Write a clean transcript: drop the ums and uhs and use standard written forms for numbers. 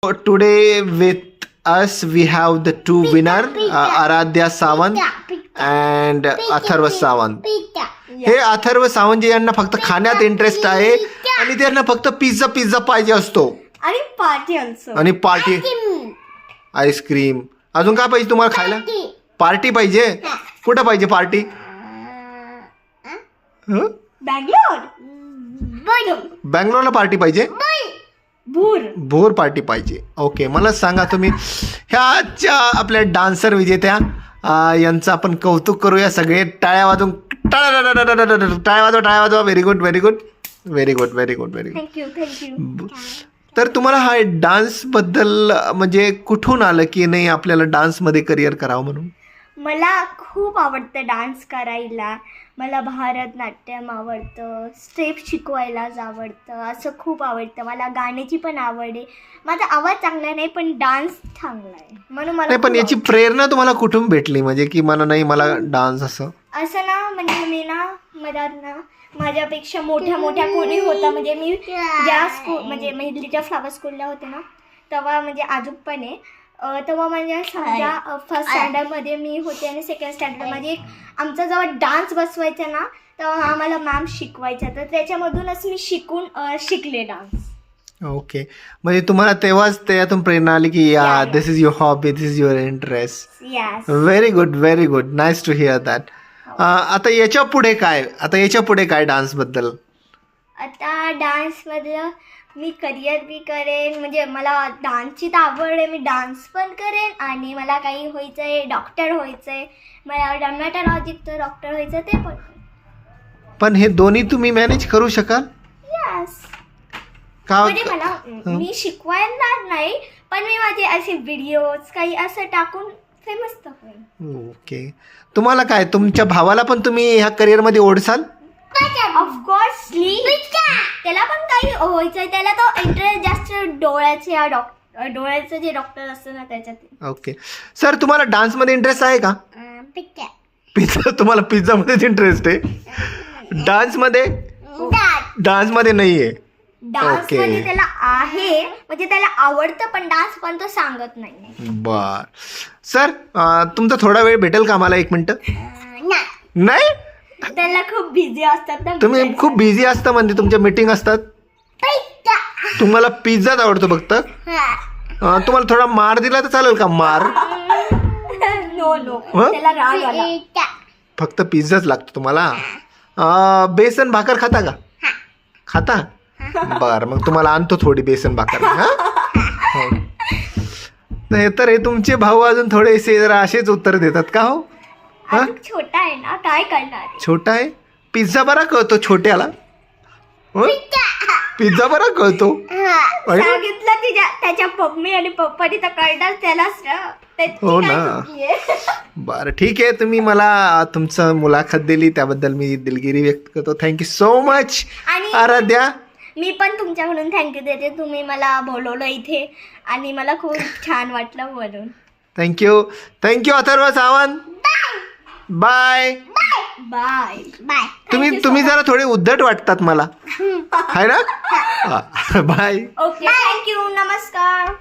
Today with us we have the two winner, Aradhya Sawant and Atharva Sawant. हे अथर्व सावंत जे यांना फक्त खाण्यात इंटरेस्ट आहे आणि त्यांना फक्त पिझ्झा पाहिजे असतो आणि पार्टी आईस्क्रीम. अजून काय पाहिजे तुम्हाला खायला? पार्टी पाहिजे. कुठं पाहिजे पार्टी? बँगलोरला पार्टी पाहिजे. भोर पार्टी पाहिजे. ओके, मला सांगा तुम्ही ह्याच्या आपल्या डान्सर विजेत्या यांचं आपण कौतुक करूया. सगळे टाळ्या वाजवून टाळ्या वाजवा. Very good. थँक्यू. तर तुम्हाला हा डान्स बद्दल म्हणजे कुठून आलं की नाही आपल्याला डान्समध्ये करिअर करावं म्हणून? मला खूप आवडतं डान्स करायला. मला भरतनाट्यम आवडतं, स्टेप शिकवायलाच आवडतं, असं खूप आवडतं. मला गाण्याची पण आवड आहे. माझा आवाज चांगला नाही पण डान्स चांगला आहे म्हणून मला. नाही, पण याची प्रेरणा तुम्हाला कुठून भेटली म्हणजे की मला डान्स असं ना? म्हणजे मी ना माझ्यापेक्षा मोठ्या कोणी होता. म्हणजे मी ज्या स्कूल म्हणजे मेहदीच्या फ्लावर स्कूलला होते ना तेव्हा म्हणजे अजून पण आहे. तेव्हा माझ्या समजा फर्स्ट स्टँडर्डमध्ये मी होते आणि सेकंड स्टँडर्डमध्ये आमचा जेव्हा डान्स बसवायचा ना तेव्हा आम्हाला मॅम शिकवायच्या. तर त्याच्यामधूनच मी शिकले डान्स. ओके, म्हणजे तुम्हाला तेव्हाच त्यातून प्रेरणा आली की या this is your hobby, this is your interest. Very good. Nice to hear that. आता याच्या पुढे काय डान्स बद्दल? आता डान्समधलं मी करिअर बी करेन. म्हणजे मला डान्सची तर आवड आहे. मी डान्स पण करेन आणि मला काही व्हायचं आहे, डॉक्टर व्हायचं आहे. मला डर्मॅटॉलॉजिस्ट डॉक्टर व्हायचं ते पण हे दोन्ही तुम्ही मॅनेज करू शकाल? यस. का? म्हणजे मला मी शिकवायला नाही पण मी माझे असे व्हिडिओज काही असं टाकून फेमस तर होईल. ओके, तुम्हाला काय तुमच्या भावाला पण तुम्ही ह्या करिअरमध्ये ओढसाल? ऑफकोर्सली. त्याला पण काही व्हायचंय. त्याला तो इंटरेस्ट जास्त डोळ्याचं जे डॉक्टर असतं ना त्याच्यात. ओके सर, तुम्हाला डान्समध्ये इंटरेस्ट आहे का? पिझ्झा. तुम्हाला पिझ्झामध्येच इंटरेस्ट आहे, डान्समध्ये नाही आहे. डान्स मध्ये त्याला आहे म्हणजे त्याला आवडतं पण डान्स पण तो सांगत नाही. बर सर, तुमचा थोडा वेळ भेटेल का मला? 1 मिनिट. नाही, त्याला खूप बिझी असतात ना. तुम्ही खूप बिझी असता म्हणजे तुमच्या मीटिंग असतात. तुम्हाला पिझ्झाच आवडतो फक्त. तुम्हाला थोडा मार दिला तर चालेल का? मार? नो. त्याला राग आला. फक्त पिझ्झाच लागतो तुम्हाला. बेसन भाकर खाता का? खाता? बर, मग तुम्हाला आणतो थोडी बेसन भाकर. नाही तर हे तुमचे भाऊ अजून थोडेसे जरा असेच उत्तर देतात का हो? छोटा आहे ना, काय करणार? छोटा आहे. पिझ्झा बरा कळतो छोट्याला. पिझ्झा बरा कळतो. सांगितलं त्याच्या मम्मी आणि पप्पानी तर कळणार त्यालाच. हो ना. बरं, ठीक आहे. तुम्ही मला तुमचं मुलाखत दिली त्याबद्दल मी दिलगिरी व्यक्त करतो. Thank you so much Aaradhya. मी पण तुमच्याकडून थँक्यू देते. तुम्ही मला बोलवलं इथे आणि मला खूप छान वाटलं म्हणून. थँक्यू अथर्व सावंत. बाय. तुम्ही जरा थोडे उद्धट वाटतात मला, आहे ना? बाय. Okay, thank you. नमस्कार.